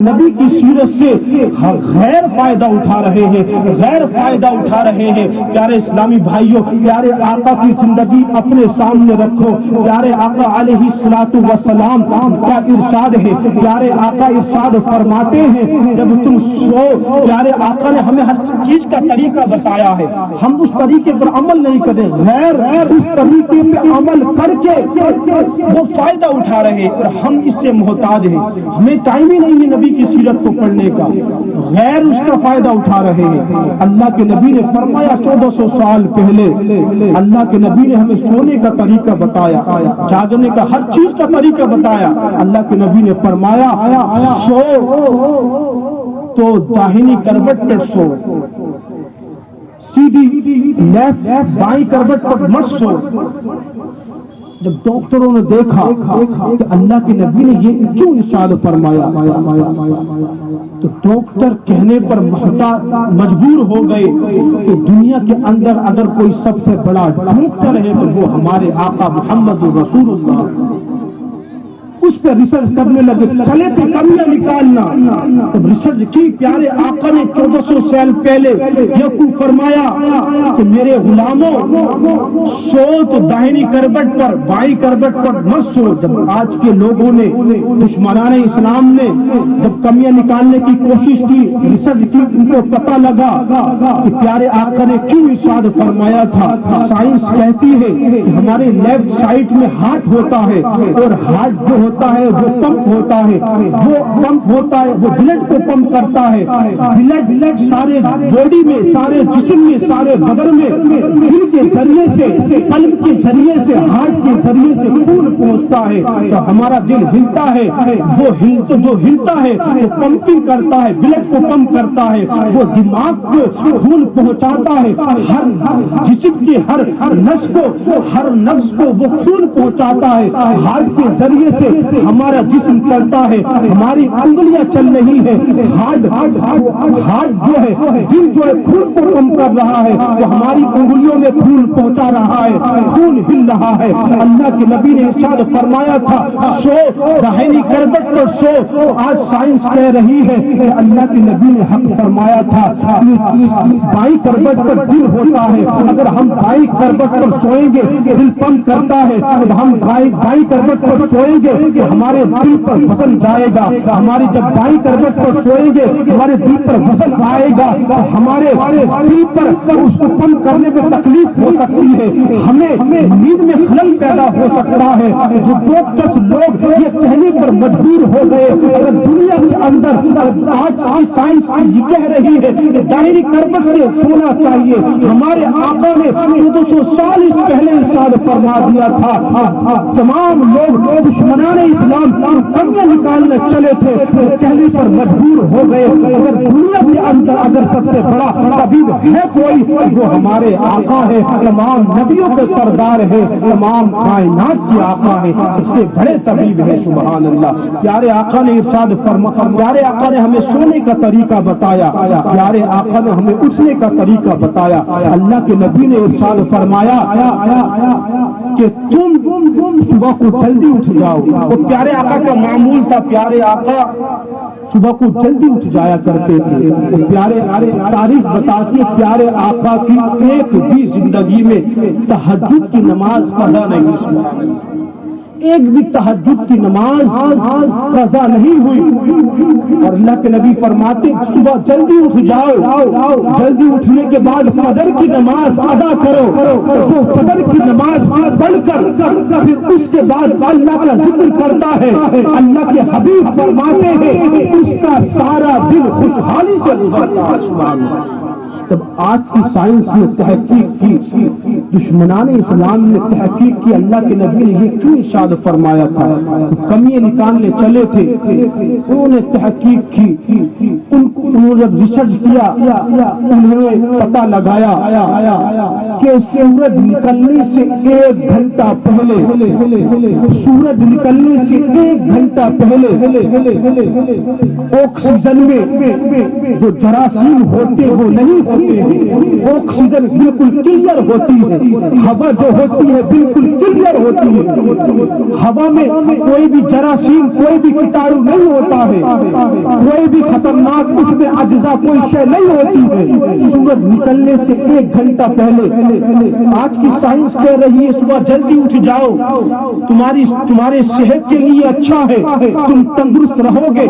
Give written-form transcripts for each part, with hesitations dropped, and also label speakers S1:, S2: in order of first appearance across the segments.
S1: نبی کی سیرت سے غیر فائدہ اٹھا رہے ہیں، غیر فائدہ اٹھا رہے ہیں۔ پیارے اسلامی بھائیوں، پیارے آقا کی زندگی اپنے سامنے رکھو۔ پیارے آقا علیہ الصلوۃ والسلام کا ارشاد ہے، پیارے آقا ارشاد فرماتے ہیں جب تم سو، پیارے آقا نے ہمیں ہر چیز کا طریقہ بتایا ہے، ہم اس طریقے پر عمل نہیں کریں، غیر اس طریقے پہ عمل کر کے وہ فائدہ اٹھا رہے ہیں اور ہم اس سے محتاج ہیں، ہمیں ٹائم ہی نہیں ہے نبی کی سیرت کو پڑھنے کا، غیر اس کا فائدہ اٹھا رہے ہیں۔ اللہ کے نبی نے فرمایا 1400 سال پہلے اللہ کے نبی نے ہمیں سونے کا طریقہ بتایا، جاگنے کا ہر چیز کا طریقہ بتایا۔ اللہ کے نبی نے فرمایا سو تو داہنی کروٹ پر سو، سیدھی لیفٹ بائیں کروٹ پر مت سو۔ جب ڈاکٹروں نے دیکھا کہ اللہ کے نبی نے یہ کیوں ارشاد فرمایا تو ڈاکٹر کہنے پر مجبور ہو گئے کہ دنیا کے اندر اگر کوئی سب سے بڑا ڈاکٹر ہے تو وہ ہمارے آقا محمد رسول اللہ، اس پہ ریسرچ کرنے لگے، چلے تھے کمیاں نکالنا۔ جب ریسرچ کی، پیارے آقا نے 1400 سال پہلے یہ فرمایا کہ میرے غلاموں سو تو داہنی کروٹ پر، بائیں کروٹ پر مت سو۔ جب آج کے لوگوں نے، دشمنان اسلام نے جب کمیاں نکالنے کی کوشش کی، ریسرچ کی، ان کو پتہ لگا کہ پیارے آقا نے کیوں ارشاد فرمایا تھا۔ سائنس کہتی ہے کہ ہمارے لیفٹ سائڈ میں ہارٹ ہوتا ہے اور ہارٹ جو ہوتا ہے وہ پمپ ہوتا ہے، وہ پمپ ہوتا ہے، وہ بلڈ کو پمپ کرتا ہے۔ بلڈ سارے باڈی میں، سارے جسم میں، سارے بدن میں دل کے ذریعے سے، قلب کے ذریعے سے، ہارٹ کے ذریعے سے خون پہنچتا ہے۔ تو ہمارا دل ہلتا ہے، وہ جو ہلتا ہے وہ پمپنگ کرتا ہے، بلڈ کو پمپ کرتا ہے، وہ دماغ کو خون پہنچاتا ہے، ہر جسم کے ہر نس کو وہ خون پہنچاتا ہے۔ ہارٹ کے ذریعے سے ہمارا جسم چلتا ہے، ہماری انگلیاں چل رہی ہے، ہارٹ جو ہے، دل جو ہے خون کو پمپ کر رہا ہے، وہ ہماری انگلیوں میں خون پہنچا رہا ہے، خون ہل رہا ہے۔ اللہ کے نبی نے ارشاد فرمایا تھا سو داہنی کروٹ پر سو۔ آج سائنس کہہ رہی ہے کہ اللہ کے نبی نے حق فرمایا تھا بائیں کروٹ پر دل ہوتا ہے، اگر ہم بائیں کروٹ پر سوئیں گے دل پمپ کرتا ہے، ہم بائیں کروٹ پر سوئیں گے کہ ہمارے دل پر وزن جائے گا، ہماری جب بائیں کروٹ پر سوئیں گے ہمارے دل پر وزن آئے گا، ہمارے دل پر اس کو پمپ کرنے میں تکلیف ہو سکتی ہے، ہمیں نیند میں خلل پیدا ہو سکتا ہے۔ جو ڈاکٹرز لوگ یہ کہنے پر مجبور ہو گئے، اگر دنیا کے اندر آج کی سائنس یہ کہہ رہی ہے کہ داہنی کروٹ سے سونا چاہیے، ہمارے آقا نے 1400 سال اس پہلے ارشاد فرما دیا تھا۔ تمام لوگ دشمنان اسلام کمیاں نکالنے چلے تھے، کہنے پر مجبور ہو گئے اگر دنیا کے اندر اگر سب سے بڑا طبیب ہے کوئی وہ ہمارے آقا ہے، تمام نبیوں کے سردار ہے، تمام کائنات کے آقا ہے، سب سے بڑے طبیب ہے۔ سبحان اللہ۔ پیارے آقا نے ارشاد فرمایا، پیارے آقا نے ہمیں سونے کا طریقہ بتایا، پیارے آقا نے ہمیں اٹھنے کا طریقہ بتایا۔ اللہ کے نبی نے ارشاد فرمایا کہ تم صبح کو جلدی اٹھ جاؤ۔ وہ پیارے آقا کا معمول تھا، پیارے آقا صبح کو جلدی اٹھ جایا کرتے تھے۔ پیارے تاریخ بتاتی ہے پیارے آقا کی ایک بھی زندگی میں تہجد کی نماز قضا نہیں ہوئی، ایک بھی تہجد کی نماز قضا نہیں ہوئی۔ اور اللہ کے نبی فرماتے صبح جلدی اٹھ جاؤ، جلدی اٹھنے کے بعد فجر کی نماز ادا کرو، تو فجر کی نماز پڑھ کر پھر اس کے بعد اللہ کا ذکر کرتا ہے، اللہ کے حبیب فرماتے ہیں اس کا سارا دل خوشحالی سے گزرتا ہے۔ جب آج کی سائنس نے تحقیق کی، دشمنان اسلام نے تحقیق کی اللہ کے نبی نے یہ کیوں ارشاد فرمایا تھا، کمیاں نکالنے چلے تھے، انہوں نے تحقیق کی، ان کو انہوں نے ریسرچ کیا، انہوں نے پتہ لگایا کہ سورج نکلنے سے 1 گھنٹہ پہلے، سورج نکلنے سے 1 گھنٹہ پہلے آکسیجن میں جو جراثیم ہوتے وہ نہیں ہوتے ہیں، آکسیجن بالکل کلیئر ہوتی ہے، ہوا جو ہوتی ہے بالکل کلیئر ہوتی ہے، ہوا میں کوئی بھی جراثیم کوئی بھی کیٹاڑو نہیں ہوتا ہے، کوئی بھی خطرناک اس میں اجزا کوئی شے نہیں ہوتی ہے۔ سورج نکلنے سے 1 گھنٹہ پہلے آج کی سائنس کہہ رہی ہے صبح جلدی اٹھ جاؤ، تمہارے صحت کے لیے اچھا ہے، تم تندرست رہو گے۔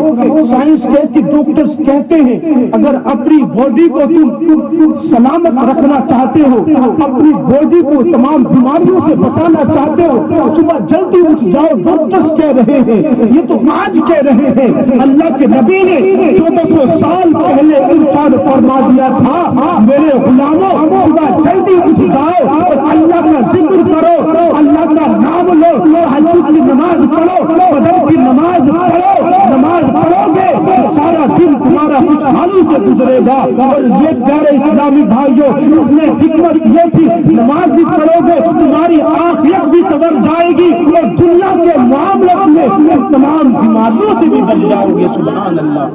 S1: سائنس کہتی، ڈاکٹرز کہتے ہیں اگر اپنی باڈی کو تم سلامت رکھنا چاہتے ہو، اپنی باڈی کو تمام بیماریوں سے بچانا چاہتے ہو، صبح جلدی اٹھ جاؤ۔ ڈاکٹرز کہہ رہے ہیں، یہ تو آج کہہ رہے ہیں، اللہ کے نبی نے 1400 سال پہلے ارشاد فرما دیا تھا، میرے غلاموں صبح جلدی اٹھ جاؤ اور اللہ کا ذکر کرو، اللہ کا نام لو، تہجد کی نماز پڑھو، فجر کی نماز پڑھو۔ نماز پڑھو گے سارا دن تمہارا خوشحالی سے گزرے گا۔ اور یہ پیارے اسلامی بھائیوں، اس میں حکمت یہ تھی، نماز بھی پڑھو گے تمہاری آخرت بھی سنور جائے گی اور دنیا کے معاملات میں تمام بیماریوں سے بھی بچ جاؤ گے۔ سبحان اللہ،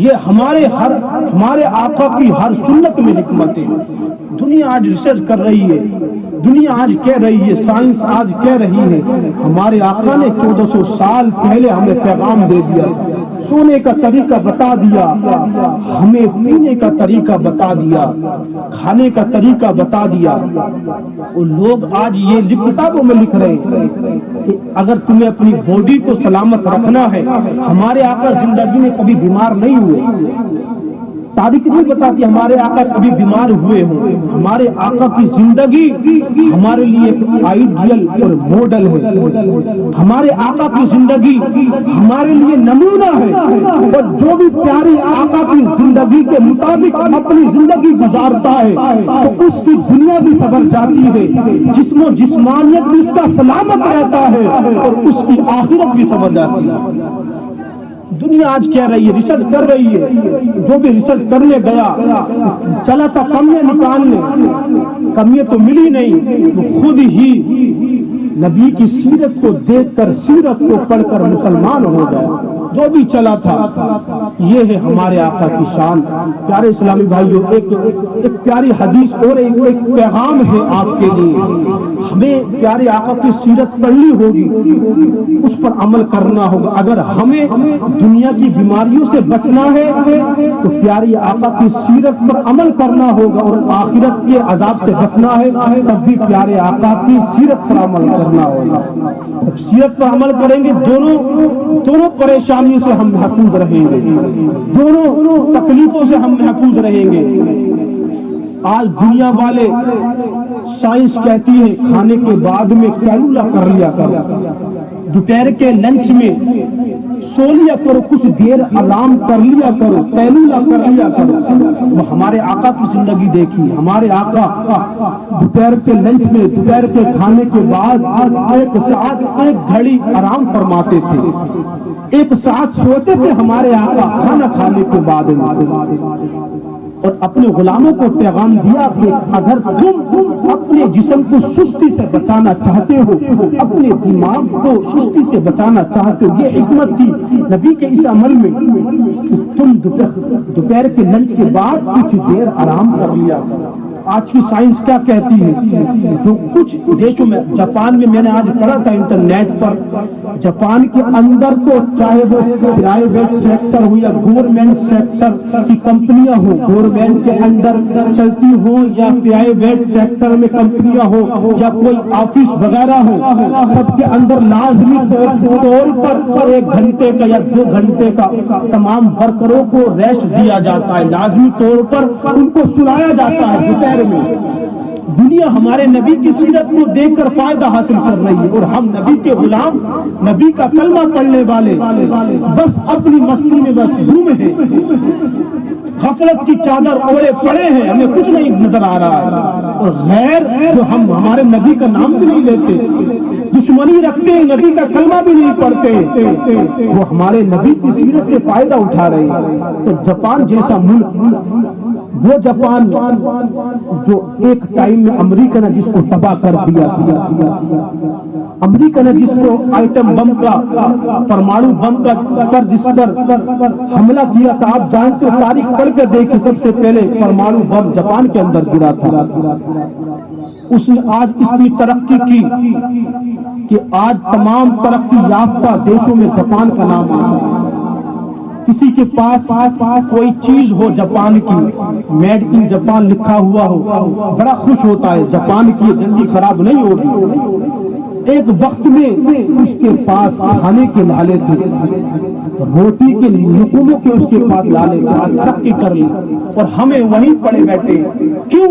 S1: یہ ہمارے آقا کی ہر سنت میں حکمت ہے۔ دنیا آج ریسرچ کر رہی ہے، دنیا آج کہہ رہی ہے، سائنس آج کہہ رہی ہے، ہمارے آقا نے 1400 سال پہلے ہمیں پیغام دے دیا، سونے کا طریقہ بتا دیا، ہمیں پینے کا طریقہ بتا دیا، کھانے کا طریقہ بتا دیا۔ اور لوگ آج یہ کتابوں میں لکھ رہے ہیں کہ اگر تمہیں اپنی باڈی کو سلامت رکھنا ہے، ہمارے آقا زندگی میں کبھی بیمار نہیں ہوئے، تاریخ نہیں بتاتی ہمارے آقا کبھی بیمار ہوئے ہوں۔ ہمارے آقا کی زندگی ہمارے لیے آئیڈیل اور ماڈل ہے، ہمارے آقا کی زندگی ہمارے لیے نمونہ ہے، اور جو بھی پیاری آقا کی زندگی کے مطابق اپنی زندگی گزارتا ہے تو اس کی دنیا بھی سنور جاتی ہے، جسم و جسمانیت بھی اس کا سلامت رہتا ہے اور اس کی آخرت بھی سنور جاتی ہے۔ دنیا آج کہہ رہی ہے، ریسرچ کر رہی ہے، جو بھی ریسرچ کرنے گیا چلا تھا کمیاں نکالنے، کمیاں تو ملی نہیں، وہ خود ہی نبی کی سیرت کو دیکھ کر، سیرت کو پڑھ کر مسلمان ہو گیا۔ جو بھی چلا تھا، یہ ہے ہمارے آقا کی شان۔ پیارے اسلامی بھائیوں، ایک پیاری حدیث اور ایک پیغام ہے آپ کے لیے۔ ہمیں پیارے آقا کی سیرت پڑھنی ہوگی، اس پر عمل کرنا ہوگا۔ اگر ہمیں دنیا کی بیماریوں سے بچنا ہے تو پیاری آقا کی سیرت پر عمل کرنا ہوگا، اور آخرت کے عذاب سے بچنا ہے تب بھی پیارے آقا کی سیرت پر عمل کرنا ہوگا۔ جب سیرت پر عمل کریں گے دونوں پریشانیوں سے ہم محفوظ رہیں گے، دونوں تکلیفوں سے ہم محفوظ رہیں گے۔ آج دنیا والے سائنس کہتی ہے کھانے کے بعد میں کیلولا کر لیا کرو، دوپہر کے لنچ میں سو لیا کرو، کچھ دیر آرام کر لیا کرو، کیلولا کر لیا کرو۔ وہ ہمارے آقا کی زندگی دیکھی، ہمارے آقا دوپہر کے لنچ میں، دوپہر کے کھانے کے بعد 1 ساعت 1 گھڑی آرام فرماتے تھے، 1 ساعت سوتے تھے ہمارے آقا کھانا کھانے کے بعد۔ اور اپنے غلاموں کو پیغام دیا کہ اگر تم اپنے جسم کو سستی سے بچانا چاہتے ہو، اپنے دماغ کو سستی سے بچانا چاہتے ہو، یہ حکمت تھی نبی کے اس عمل میں، تم دوپہر کے لنچ کے بعد کچھ دیر آرام کر لیا۔ آج کی سائنس کیا کہتی ہے؟ جو کچھ دیشوں میں، جاپان میں نے آج پڑھا تھا انٹرنیٹ پر، جاپان کے اندر تو چاہے وہ پرائیویٹ سیکٹر ہو یا گورنمنٹ سیکٹر کی کمپنیاں ہوں، گورنمنٹ کے اندر چلتی ہوں یا پرائیویٹ سیکٹر میں کمپنیاں ہوں یا کوئی آفس وغیرہ ہو، سب کے اندر لازمی طور پر 1 گھنٹے کا یا 2 گھنٹے کا تمام ورکروں کو ریسٹ دیا جاتا ہے، لازمی طور پر ان کو سلایا جاتا ہے دوپہر میں۔ دنیا ہمارے نبی کی سیرت کو دیکھ کر فائدہ حاصل کر رہی ہے، اور ہم نبی کے غلام، نبی کا کلمہ پڑھنے والے بس اپنی مستی میں بس گم ہیں، غفلت کی چادر اوڑے پڑے ہیں، ہمیں کچھ نہیں نظر آ رہا ہے، اور غیر جو ہم ہمارے نبی کا نام بھی نہیں لیتے، دشمنی رکھتے ہیں، نبی کا کلمہ بھی نہیں پڑھتے، وہ ہمارے نبی کی سیرت سے فائدہ اٹھا رہے ہیں۔ تو جاپان جیسا ملک، وہ جاپان جو ایک ٹائم میں امریکہ نے جس کو تباہ کر دیا، امریکہ نے جس کو آئٹم بم کا، پرمانو بم کا پر جس پر حملہ کیا تھا، آپ جانتے ہو، تاریخ پڑھ کے دیکھیں، سب سے پہلے پرمانو بم جاپان کے اندر گرا تھا۔ اس نے آج اتنی ترقی کی کہ آج تمام ترقی یافتہ دیشوں میں جاپان کا نام ہے۔ کسی کے پاس کوئی چیز ہو جاپان کی، میڈ ان جاپان لکھا ہوا ہو، بڑا خوش ہوتا ہے، جاپان کی جلدی خراب نہیں ہوگی۔ ایک وقت میں اس کے پاس کھانے کے لالے تھے، روٹی کے لقموں کے اس کے پاس لالے تھے، آج ترقی کر لی اور ہمیں وہیں پڑے بیٹھے۔ کیوں؟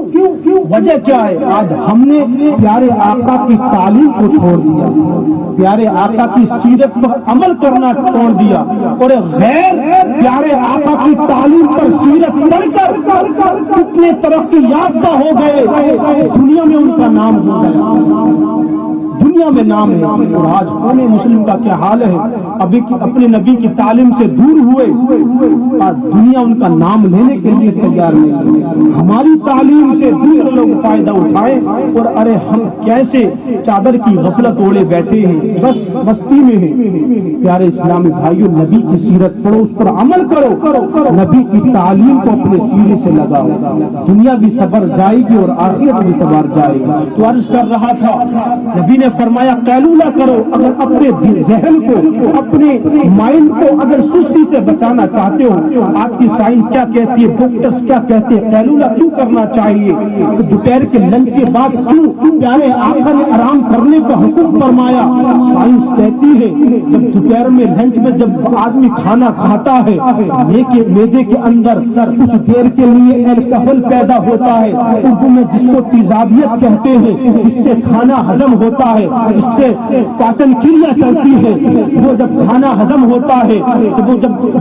S1: وجہ کیا ہے؟ آج ہم نے پیارے آقا کی تعلیم کو چھوڑ دیا، پیارے آقا کی سیرت پر عمل کرنا چھوڑ دیا، اور غیر پیارے آقا کی تعلیم پر سیرت پڑھ کر کتنے ترقی یافتہ ہو گئے، دنیا میں ان کا نام ہو گیا، دنیا میں نام ہے۔ اور آج قوم مسلم کا کیا حال ہے؟ ابھی اپنے نبی کی تعلیم سے دور ہوئے، آج دنیا ان کا نام لینے کے لیے تیار نہیں۔ ہماری تعلیم سے دوسرے لوگ فائدہ اٹھائیں، اور ارے ہم کیسے چادر کی غفلت اوڑے بیٹھے ہیں، بس مستی میں ہیں۔ پیارے اسلامی بھائیوں، نبی کی سیرت پڑھو، اس پر عمل کرو، نبی کی تعلیم کو اپنے سینے سے لگاؤ، دنیا بھی سبر جائے گی اور آخرت بھی سبر جائے گی۔ تو عرض کر رہا تھا، نبی نے فرمایا قیلولہ کرو، اگر اپنے ذہن کو، اپنے مائنڈ کو اگر سستی سے بچانا چاہتے ہو۔ آج کی سائنس کیا کہتی ہے، ڈاکٹرز کیا کہتے ہیں، قیلولہ کیوں کرنا چاہیے، دوپہر کے لنچ کے بعد کیوں پیارے آقا نے آرام کرنے کا حکم فرمایا؟ سائنس کہتی ہے جب دوپہر میں لنچ میں جب آدمی کھانا کھاتا ہے، معدے کے اندر کچھ دیر کے لیے الکحل پیدا ہوتا ہے، اردو میں جس کو تیزابیت کہتے ہیں، جس سے کھانا ہضم ہوتا ہے، جس سے پاچن کریا چلتی ہے۔ وہ جب کھانا ہضم ہوتا ہے تو وہ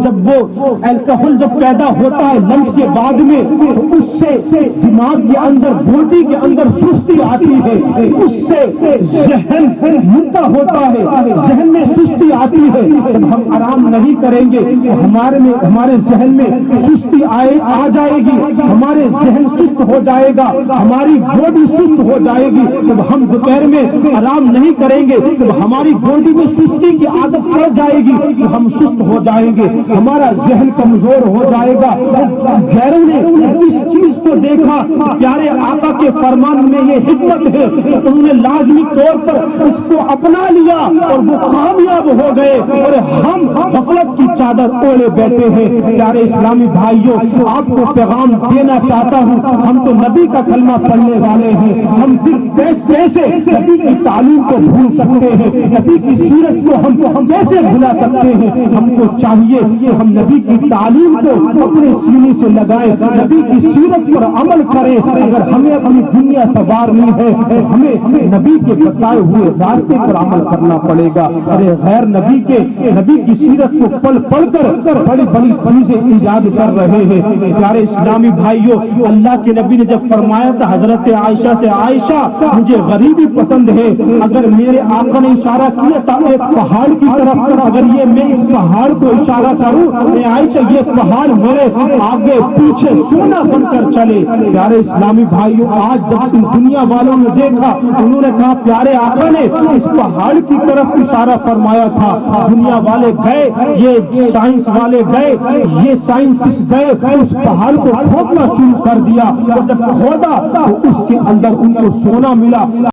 S1: جب وہ الکحل جب پیدا ہوتا ہے لنچ کے بعد میں، اس سے دماغ کے اندر، باڈی کے اندر سستی آتی ہے، اس سے ذہن مردہ ہوتا ہے، ذہن میں سستی آتی ہے۔ جب ہم آرام نہیں کریں گے ہمارے ذہن میں سستی آ جائے گی، ہمارے ذہن سست ہو جائے گا، ہماری باڈی سست ہو جائے گی۔ جب ہم دوپہر میں آرام نہیں کریں گے تو ہماری باڈی میں سستی کی عادت پڑ جائے گی، تو ہم سست ہو جائیں گے، ہمارا ذہن کمزور ہو جائے گا۔ غیروں نے اس چیز کو دیکھا، پیارے آقا کے فرمان میں یہ حکمت ہے، انہوں نے لازمی طور پر اس کو اپنا لیا اور وہ کامیاب ہو گئے، اور ہم غفلت کی چادر اوڑے بیٹھے ہیں۔ پیارے اسلامی بھائیوں، آپ کو پیغام دینا چاہتا ہوں، ہم تو نبی کا کلمہ پڑھنے والے ہیں، ہم کیسے نبی کی تعلیم کو بھول سکتے ہیں، نبی کی سیرت کو ہم کیسے بھلا سکتے ہیں؟ ہم کو چاہیے کہ ہم نبی کی تعلیم کو اپنے سینے سے لگائیں، نبی کی سیرت پر عمل کریں۔ اگر ہمیں اپنی دنیا سنوارنی ہے، ہمیں نبی کے بتائے ہوئے راستے پر عمل کرنا پڑے گا۔ ارے غیر نبی کی سیرت کو پڑھ کر بڑی بڑی چیزیں ایجاد کر رہے ہیں۔ پیارے اسلامی بھائیوں، اللہ کے نبی نے جب فرمایا تھا حضرت عائشہ سے، عائشہ مجھے غریبی پسند ہے، اگر میرے آقا نے اشارہ کیا تھا ایک پہاڑ کی طرف، اگر یہ میں اس پہاڑ کو اشارہ کروں، میں عائشہ یہ پہاڑ میرے آگے پیچھے سونا بن کر چلے۔ پیارے اسلامی بھائیوں، آج جب دنیا والوں نے دیکھا، انہوں نے کہا پیارے آقا نے اس پہاڑ کی طرف اشارہ فرمایا تھا۔ دنیا والے گئے، یہ سائنس والے گئے، یہ سائنٹسٹ گئے، اس پہاڑ کو کھودنا شروع کر دیا، اور جب کھودا تو اس کے اندر ان کو سونا ملا۔